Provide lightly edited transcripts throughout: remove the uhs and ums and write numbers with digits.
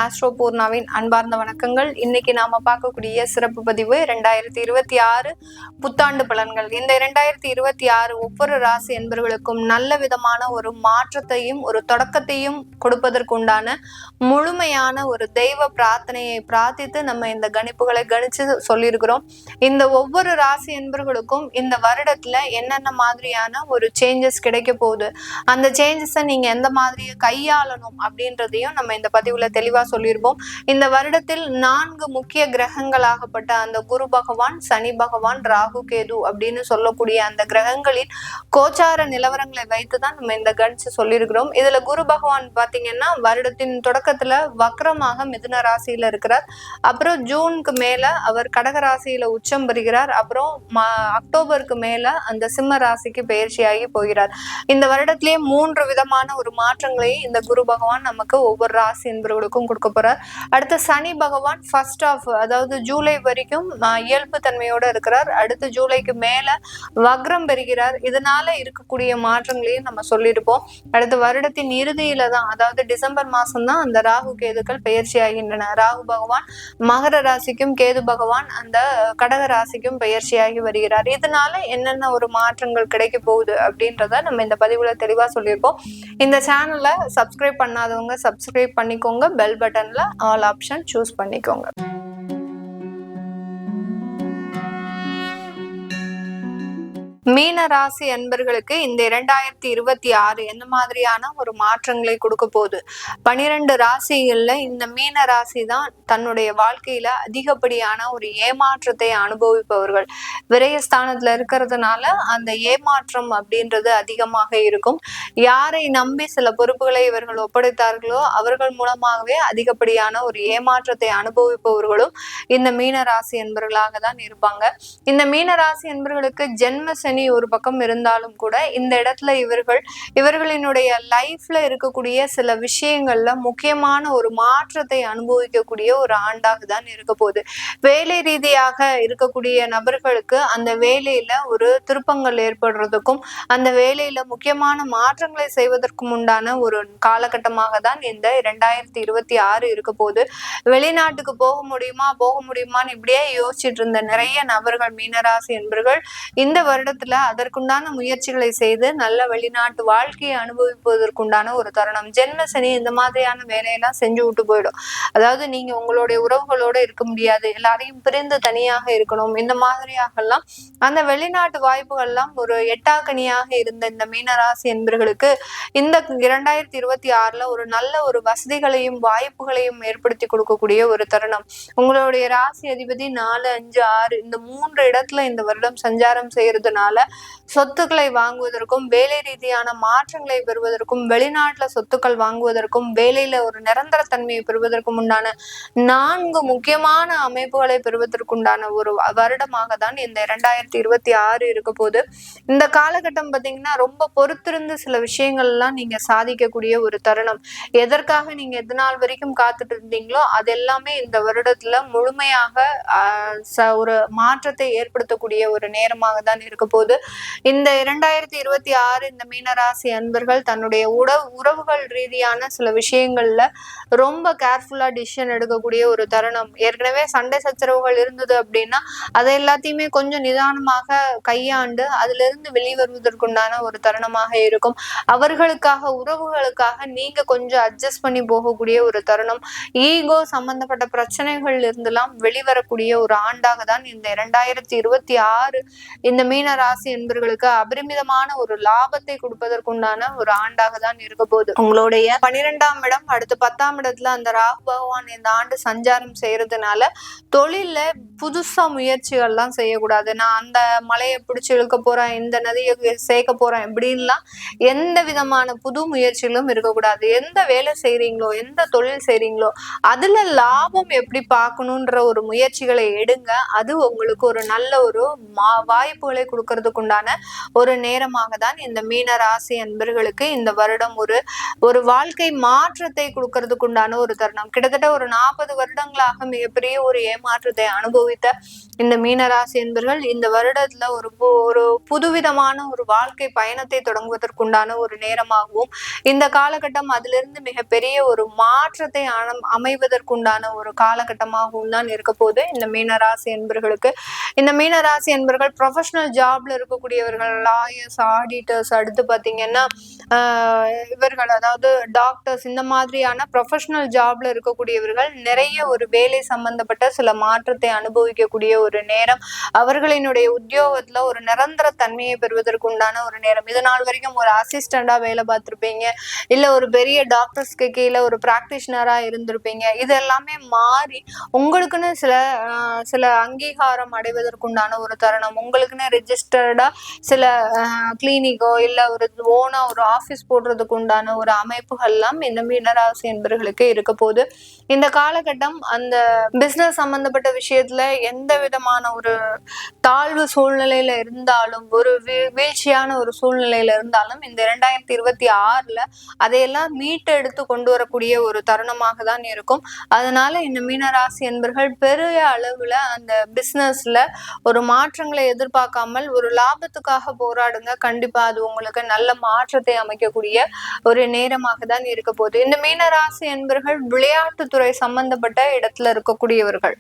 Astro பூர்ணாவின் அன்பார்ந்த வணக்கங்கள். இன்னைக்கு நாம பார்க்கக்கூடிய சிறப்பு பதிவு 2026 புத்தாண்டு பலன்கள். இந்த 2026 ஒவ்வொரு ராசி என்பவர்களுக்கும் நல்ல விதமான ஒரு மாற்றத்தையும் ஒரு தொடக்கத்தையும் கொடுப்பதற்குண்டான முழுமையான ஒரு தெய்வ பிரார்த்தனையை பிரார்த்தித்து நம்ம இந்த கணிப்புகளை கணிச்சு சொல்லியிருக்கிறோம். இந்த ஒவ்வொரு ராசி என்பவர்களுக்கும் இந்த வருடத்துல என்னென்ன மாதிரியான ஒரு சேஞ்சஸ் கிடைக்க போகுது, அந்த சேஞ்சஸை நீங்க எந்த மாதிரி கையாளணும் அப்படின்றதையும் நம்ம இந்த பதிவுல தெளிவா சொல்லியிருப்போம். இந்த வருடத்தில் 4 முக்கிய கிரகங்களாகப்பட்ட அந்த குரு பகவான், சனி பகவான், ராகு, கேது அப்படின்னு சொல்லக்கூடிய அந்த கிரகங்களின் கோச்சார நிலவரங்களை வைத்துதான் நம்ம இந்த கணிச்சு சொல்லியிருக்கிறோம். இதுல குரு பகவான் பாத்தீங்கன்னா வருடத்தின் தொடக்கத்துல வக்ரமாக மிதுன ராசியில இருக்கிறார். அப்புறம் ஜூனுக்கு மேல அவர் கடக ராசியில உச்சம் பெறுகிறார். அப்புறம் அக்டோபருக்கு மேல அந்த சிம்ம ராசிக்கு பயிற்சியாகி போகிறார். இந்த வருடத்திலேயே 3 விதமான ஒரு மாற்றங்களை இந்த குரு பகவான் நமக்கு ஒவ்வொரு ராசி என்பவர்களுக்கும் கொடுக்க போறார். அடுத்து சனி பகவான் ஃபர்ஸ்ட் ஆஃப், அதாவது ஜூலை வரைக்கும் இயல்பு தன்மையோட இருக்கிறார். அடுத்து ஜூலைக்கு மேல வக்ரம் பெறுகிறார். இதனால இருக்கக்கூடிய மாற்றங்களையும் நம்ம சொல்லியிருப்போம். அடுத்து வருடத்தின் இறுதியில தான், அதாவது டிசம்பர் மாசம் தான் அந்த ராகு கேதுக்கள் பயிற்சி ஆகின்றன. ராகு பகவான் மகர ராசிக்கும் கேது பகவான் அந்த கடக ராசிக்கும் பயிற்சியாகி வருகிறார். இதனால என்னென்ன ஒரு மாற்றங்கள் கிடைக்க போகுது அப்படின்றத நம்ம இந்த பதிவுல தெளிவா சொல்லியிருப்போம். இந்த சேனலை சப்ஸ்கிரைப் பண்ணாதவங்க சப்ஸ்கிரைப் பண்ணிக்கோங்க. பெல் பட்டன்ல ஆல் ஆப்ஷன் சூஸ் பண்ணிக்கோங்க. மீன ராசி அன்பர்களுக்கு இந்த 2026 எந்த மாதிரியான ஒரு மாற்றங்களை கொடுக்க போகுது? 12 ராசிகள்ல இந்த மீன ராசி தான் தன்னுடைய வாழ்க்கையில அதிகப்படியான ஒரு ஏமாற்றத்தை அனுபவிப்பவர்கள். விரயஸ்தானத்துல இருக்கிறதுனால அந்த ஏமாற்றம் அப்படின்றது அதிகமாக இருக்கும். யாரை நம்பி சில பொறுப்புகளை இவர்கள் ஒப்படைத்தார்களோ அவர்கள் மூலமாகவே அதிகப்படியான ஒரு ஏமாற்றத்தை அனுபவிப்பவர்களும் இந்த மீன ராசி என்பவர்களாக தான் இருப்பாங்க. இந்த மீன ராசி என்பவர்களுக்கு ஜென்ம ஒரு பக்கம் இருந்தாலும் கூட இந்த இடத்துல இவர்களினுடைய லைஃப்ல இருக்கக்கூடிய சில விஷயங்கள்ல முக்கியமான ஒரு மாற்றத்தை அனுபவிக்கக்கூடிய ஒரு ஆண்டாக தான் இருக்க போகுது. வேலை ரீதியாக இருக்கக்கூடிய நபர்களுக்கு அந்த வேலையில ஒரு திருப்பங்கள் ஏற்படுறதுக்கும் அந்த வேலையில முக்கியமான மாற்றங்களை செய்வதற்கும் உண்டான ஒரு காலகட்டமாக தான் இந்த 2026 இருக்க போகுது. வெளிநாட்டுக்கு போக முடியுமான்னு இப்படியே யோசிச்சுட்டு இருந்த நிறைய நபர்கள், மீனராசி என்பவர்கள் இந்த வருடத்துல அதற்குண்டான முயற்சிகளை செய்து நல்ல வெளிநாட்டு வாழ்க்கையை அனுபவிப்பதற்குண்டான ஒரு தருணம். ஜென்ம சனி இந்த மாதிரியான வேலையெல்லாம் செஞ்சு விட்டு போயிடும். அதாவது நீங்க உங்களுடைய உறவுகளோட இருக்க முடியாது, எல்லாரையும் பிரிந்து தனியாக இருக்கணும். இந்த மாதிரியாகலாம் அந்த வெளிநாட்டு வாய்ப்புகள்லாம் ஒரு எட்டாக்கனியாக இருந்த இந்த மீனராசி என்பவர்களுக்கு இந்த 2026 ஒரு நல்ல ஒரு வசதிகளையும் வாய்ப்புகளையும் ஏற்படுத்தி கொடுக்கக்கூடிய ஒரு தருணம். உங்களுடைய ராசி அதிபதி 4, 5, 6 இந்த 3 இடத்துல இந்த வருடம் சஞ்சாரம் செய்யறதுனால சொத்துக்களை வாங்குவதற்கும் வேலை ரீதியான மாற்றங்களை பெறுவதற்கும் வெளிநாட்டுல சொத்துக்கள் வாங்குவதற்கும் வேலையில ஒரு நிரந்தர தன்மையை பெறுவதற்கும் உண்டான 4 முக்கியமான அமைப்புகளை பெறுவதற்குண்டான ஒரு வருடமாக தான் இந்த 2026 இருக்க போது. இந்த காலகட்டம் பாத்தீங்கன்னா ரொம்ப பொறுத்திருந்து சில விஷயங்கள் எல்லாம் நீங்க சாதிக்கக்கூடிய ஒரு தருணம். எதற்காக நீங்க எது நாள் வரைக்கும் காத்துட்டு இருந்தீங்களோ அது எல்லாமே இந்த வருடத்துல முழுமையாக ஒரு மாற்றத்தை ஏற்படுத்தக்கூடிய ஒரு நேரமாக தான் இருக்க போது. இந்த 2026 இந்த மீனராசி அன்பர்கள் தன்னுடைய உறவுகள் ரீதியான சில விஷயங்கள்ல ரொம்ப கேர்ஃபுல்லா டிசிஷன் எடுக்கக்கூடிய ஒரு தருணம். ஏற்கனவே சண்டை சச்சரவுகள் இருந்தது அப்படின்னா அதை எல்லாத்தையுமே கொஞ்சம் நிதானமாக கையாண்டு அதுல இருந்து வெளிவருவதற்குண்டான ஒரு தருணமாக இருக்கும். அவர்களுக்காக உறவுகளுக்காக நீங்க கொஞ்சம் அட்ஜஸ்ட் பண்ணி போகக்கூடிய ஒரு தருணம். ஈகோ சம்பந்தப்பட்ட பிரச்சனைகள் இருந்தெல்லாம் வெளிவரக்கூடிய ஒரு ஆண்டாக தான் இந்த 2026 இந்த மீன ராசி என்பவர்களுக்கு அபரிமிதமான ஒரு லாபத்தை கொடுப்பதற்குண்டான ஒரு ஆண்டாக தான் இருக்க போகுது. உங்களுடைய 12ஆம் இடம் அடுத்து 10ஆம் இடத்துல அந்த ராகு பகவான் இந்த ஆண்டு சஞ்சாரம் செய்யறதுனால தொழில்ல புதுசா முயற்சிகள் எல்லாம் செய்யக்கூடாது. நான் அந்த மலையை பிடிச்சு இழுக்க போறேன், இந்த நதியை சேர்க்க போறேன் இப்படின்லாம் எந்த விதமான புது முயற்சிகளும் இருக்கக்கூடாது. எந்த வேலை செய்யறீங்களோ, எந்த தொழில் செய்யறீங்களோ அதுல லாபம் எப்படி பார்க்கணுன்ற ஒரு முயற்சிகளை எடுங்க. அது உங்களுக்கு ஒரு நல்ல ஒரு வாய்ப்புகளை கொடுக்கறதுக்குண்டான ஒரு நேரமாக தான் இந்த மீன ராசி அன்பர்களுக்கு இந்த வருடம் ஒரு வாழ்க்கை மாற்றத்தை கொடுக்கறதுக்குண்டான ஒரு தருணம். கிட்டத்தட்ட ஒரு 40 வருடங்களாக மிகப்பெரிய ஒரு ஏமாற்றத்தை அனுபவித்த இந்த மீனராசி என்பர்கள் இந்த வருடத்துல ஒரு புதுவிதமான ஒரு வாழ்க்கை பயணத்தை தொடங்குவதற்குண்டான ஒரு நேரமாகவும் இந்த காலகட்டம் அதிலிருந்து மிகப்பெரிய ஒரு மாற்றத்தை அமைவதற்குண்டான ஒரு காலகட்டமாகவும் தான் இருக்க போது இந்த மீனராசி என்பர்களுக்கு. இந்த மீனராசி என்பர்கள் ப்ரொஃபஷனல் ஜாப்ல இருக்கக்கூடியவர்கள், லாயர்ஸ், ஆடிட்டர்ஸ், அடுத்து பாத்தீங்கன்னா இவர்கள் அதாவது டாக்டர்ஸ், இந்த மாதிரியான ப்ரொஃபஷனல் ஜாப்ல இருக்கக்கூடியவர்கள் நிறைய ஒரு வேலை சம்பந்தப்பட்ட சில மாற்றத்தை அனுபவிக்கக்கூடிய ஒரு நேரம். அவர்களினுடைய உத்தியோகத்துல ஒரு நிரந்தர தன்மையை பெறுவதற்கு உண்டான ஒரு நேரம். இது நாள் வரைக்கும் ஒரு அசிஸ்டண்டா வேலை பார்த்திருப்பீங்க, இல்ல ஒரு பெரிய டாக்டர்ஸ்க்கு கீழே ஒரு பிராக்டிஷனரா இருந்திருப்பீங்க. இது எல்லாமே மாறி உங்களுக்குன்னு சில அங்கீகாரம் அடைவதற்குண்டான ஒரு தருணம். உங்களுக்குன்னு ரெஜிஸ்டர்டா சில கிளினிக்கோ இல்ல ஒரு ஓனா ஒரு ஆபீஸ் போடுறதுக்கு உண்டான ஒரு அமைப்புகள் எல்லாம் இந்த மீனராசி என்பவர்களுக்கு இருக்க போது. இந்த காலகட்டம் அந்த பிசினஸ் சம்பந்தப்பட்ட விஷயத்துல எந்த விதமான ஒரு தாழ்வு சூழ்நிலையில இருந்தாலும், ஒரு வீழ்ச்சியான ஒரு சூழ்நிலையில இருந்தாலும் இந்த 2026ல அதையெல்லாம் மீட்டெடுத்து கொண்டு வரக்கூடிய ஒரு தருணமாக தான் இருக்கும். அதனால இந்த மீனராசி என்பர்கள் பெரிய அளவுல அந்த பிசினஸ்ல ஒரு மாற்றங்களை எதிர்பார்க்காமல் ஒரு லாபத்துக்காக போராடுங்க. கண்டிப்பா அது உங்களுக்கு நல்ல மாற்றத்தை அமைக்கக்கூடிய ஒரு நேரமாக தான் இருக்க போகுது. இந்த மீனராசி என்பர்கள் விளையாட்டுத்துறை சம்பந்தப்பட்ட இடத்துல இருக்கக்கூடியவர்கள்,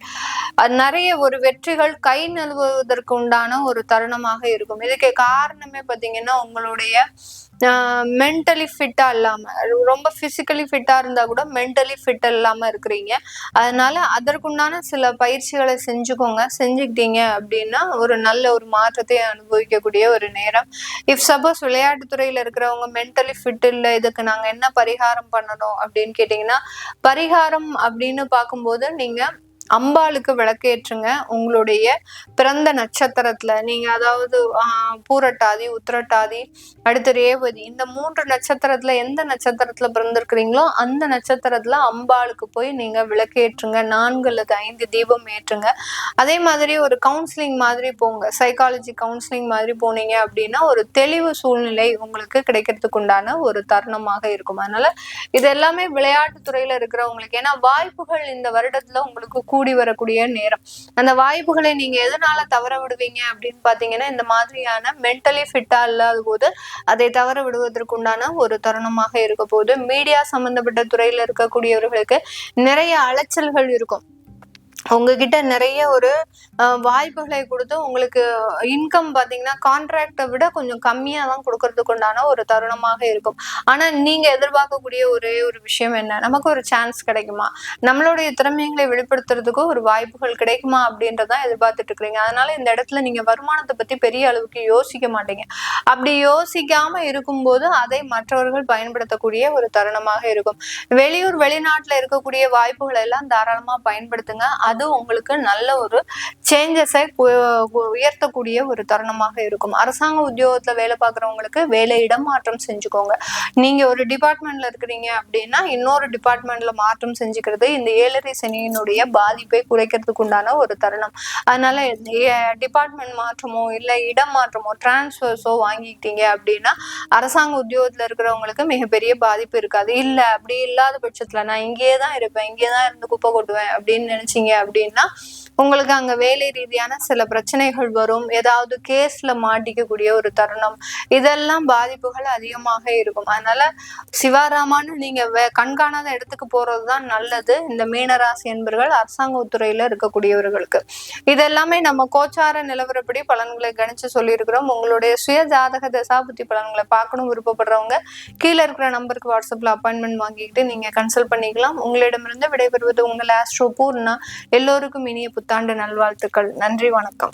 நிறைய ஒரு வெற்றிகள் கை நழுவுவதற்கு உண்டான ஒரு தருணமாக இருக்கும். இதுக்கு காரணமே பாத்தீங்கன்னா உங்களுடைய மென்டலி ஃபிட்டா இல்லாம, ரொம்ப பிசிக்கலி ஃபிட்டா இருந்தா கூட மென்டலி ஃபிட் இல்லாம இருக்கிறீங்க. அதனால அதற்குண்டான சில பயிற்சிகளை செஞ்சுக்கிட்டீங்க அப்படின்னா ஒரு நல்ல ஒரு மாற்றத்தை அனுபவிக்கக்கூடிய ஒரு நேரம். இஃப் சப்போஸ் விளையாட்டுத்துறையில இருக்கிறவங்க மென்டலி ஃபிட் இல்லை, இதுக்கு நாங்க என்ன பரிகாரம் பண்ணணும் அப்படின்னு கேட்டீங்கன்னா, பரிகாரம் அப்படின்னு பார்க்கும்போது நீங்க அம்பாளுக்கு விளக்கேற்றுங்க. உங்களுடைய பிறந்த நட்சத்திரத்துல நீங்க அதாவது பூரட்டாதி, உத்திரட்டாதி, அடுத்து ரேவதி, இந்த 3 நட்சத்திரத்துல எந்த நட்சத்திரத்துல பிறந்திருக்கிறீங்களோ அந்த நட்சத்திரத்துல அம்பாளுக்கு போய் நீங்க விளக்கேற்றுங்க. 4 அல்லது 5 தீபம் ஏற்றுங்க. அதே மாதிரி ஒரு கவுன்சிலிங் மாதிரி போங்க, சைக்காலஜி கவுன்சிலிங் மாதிரி போனீங்க அப்படின்னா ஒரு தெளிவு சூழ்நிலை உங்களுக்கு கிடைக்கிறதுக்கு உண்டான ஒரு தருணமாக இருக்கும். அதனால இது எல்லாமே விளையாட்டுத்துறையில இருக்கிறவங்களுக்கு, ஏன்னா வாய்ப்புகள் இந்த வருடத்துல உங்களுக்கு கூடி வரக்கூடிய நேரம். அந்த வாய்ப்புகளை நீங்க எதனால தவற விடுவீங்க அப்படின்னு பாத்தீங்கன்னா, இந்த மாதிரியான மென்டலி ஃபிட்டா இல்லாத போது அதை தவற விடுவதற்குண்டான ஒரு தருணமாக இருக்க போது. மீடியா சம்பந்தப்பட்ட துறையில இருக்கக்கூடியவர்களுக்கு நிறைய அலைச்சல்கள் இருக்கும். உங்ககிட்ட நிறைய ஒரு வாய்ப்புகளை கொடுத்து உங்களுக்கு இன்கம் பாத்தீங்கன்னா கான்ட்ராக்டை விட கொஞ்சம் கம்மியா தான் கொடுக்கறதுக்கு உண்டான ஒரு தருணமாக இருக்கும். ஆனா நீங்க எதிர்பார்க்கக்கூடிய ஒரே ஒரு விஷயம் என்ன, நமக்கு ஒரு சான்ஸ் கிடைக்குமா, நம்மளுடைய திறமைகளை வெளிப்படுத்துறதுக்கு ஒரு வாய்ப்புகள் கிடைக்குமா அப்படின்றதான் எதிர்பார்த்துட்டு இருக்கிறீங்க. அதனால இந்த இடத்துல நீங்க வருமானத்தை பத்தி பெரிய அளவுக்கு யோசிக்க மாட்டீங்க. அப்படி யோசிக்காம இருக்கும்போது அதை மற்றவர்கள் பயன்படுத்தக்கூடிய ஒரு தருணமாக இருக்கும். வெளியூர் வெளிநாட்டுல இருக்கக்கூடிய வாய்ப்புகள் எல்லாம் தாராளமா பயன்படுத்துங்க. அது உங்களுக்கு நல்ல ஒரு சேஞ்சஸை உயர்த்தக்கூடிய ஒரு தருணமாக இருக்கும். அரசாங்க உத்தியோகத்துல வேலை பார்க்குறவங்களுக்கு வேலை இடமாற்றம் செஞ்சுக்கோங்க. நீங்க ஒரு டிபார்ட்மெண்ட்ல இருக்கிறீங்க அப்படின்னா இன்னொரு டிபார்ட்மெண்ட்ல மாற்றம் செஞ்சுக்கிறது இந்த 7ரை சனியினுடைய பாதிப்பை குறைக்கிறதுக்கு உண்டான ஒரு தருணம். அதனால டிபார்ட்மெண்ட் மாற்றமோ இல்ல இடம் மாற்றமோ டிரான்ஸ்ஃபர்ஸோ வாங்கிக்கிட்டீங்க அப்படின்னா அரசாங்க உத்தியோகத்துல இருக்கிறவங்களுக்கு மிகப்பெரிய பாதிப்பு இருக்காது. இல்ல அப்படி இல்லாத பட்சத்துல நான் இங்கேயேதான் இருப்பேன், இங்கேதான் இருந்து குப்பை கொட்டுவேன் அப்படின்னு நினைச்சீங்க அப்படின்னா உங்களுக்கு அங்க வேலை ரீதியான சில பிரச்சனைகள் வரும். ஏதாவது கேஸ்ல மாட்டிக்கக்கூடிய ஒரு தருணம், இதெல்லாம் பாதிப்புகள் அதிகமாக இருக்கும். அதனால சிவாராமான்னு நீங்க கண்காணாத இடத்துக்கு போறதுதான் நல்லது. இந்த மீனராசி என்பர்கள் அரசாங்க துறையில இருக்கக்கூடியவர்களுக்கு இதெல்லாமே நம்ம கோச்சார நிலவரப்படி பலன்களை கணிச்சு சொல்லியிருக்கிறோம். உங்களுடைய சுய ஜாதக தசாபுத்தி பலன்களை பார்க்கணும் விருப்பப்படுறவங்க கீழே இருக்கிற நம்பருக்கு வாட்ஸ்அப்ல அப்பாயின்மெண்ட் வாங்கிக்கிட்டு நீங்க கன்சல்ட் பண்ணிக்கலாம். உங்களிடமிருந்து விடைபெறுவது உங்கள் ஆஸ்ட்ரோ பூர்ணா. எல்லோருக்கும் இனிய புத்தாண்டு நல்வாழ்த்துக்கள். நன்றி, வணக்கம்.